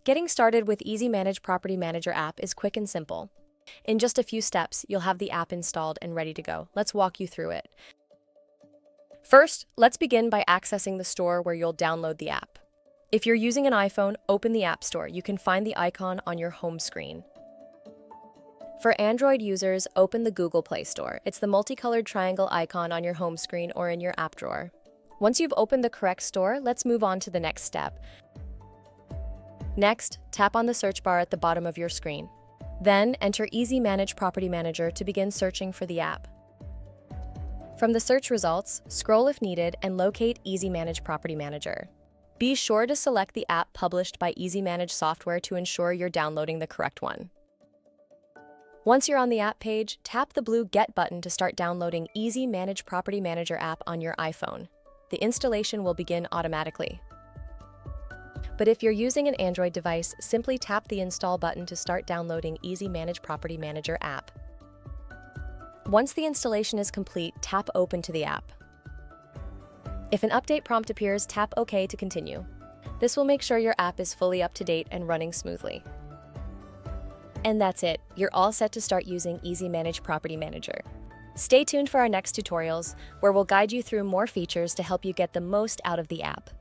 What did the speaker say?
Getting started with Easy Manage Property Manager app is quick and simple. In just a few steps, you'll have the app installed and ready to go. Let's walk you through it. First, let's begin by accessing the store where you'll download the app. If you're using an iPhone, open the App Store. You can find the icon on your home screen. For Android users, open the Google Play Store. It's the multicolored triangle icon on your home screen or in your app drawer. Once you've opened the correct store, let's move on to the next step. Next, tap on the search bar at the bottom of your screen. Then, enter Easy Manage Property Manager to begin searching for the app. From the search results, scroll if needed and locate Easy Manage Property Manager. Be sure to select the app published by Easy Manage Software to ensure you're downloading the correct one. Once you're on the app page, tap the blue Get button to start downloading Easy Manage Property Manager app on your iPhone. The installation will begin automatically. But if you're using an Android device, simply tap the Install button to start downloading Easy Manage Property Manager app. Once the installation is complete, tap Open to the app. If an update prompt appears, tap OK to continue. This will make sure your app is fully up to date and running smoothly. And that's it. You're all set to start using Easy Manage Property Manager. Stay tuned for our next tutorials, where we'll guide you through more features to help you get the most out of the app.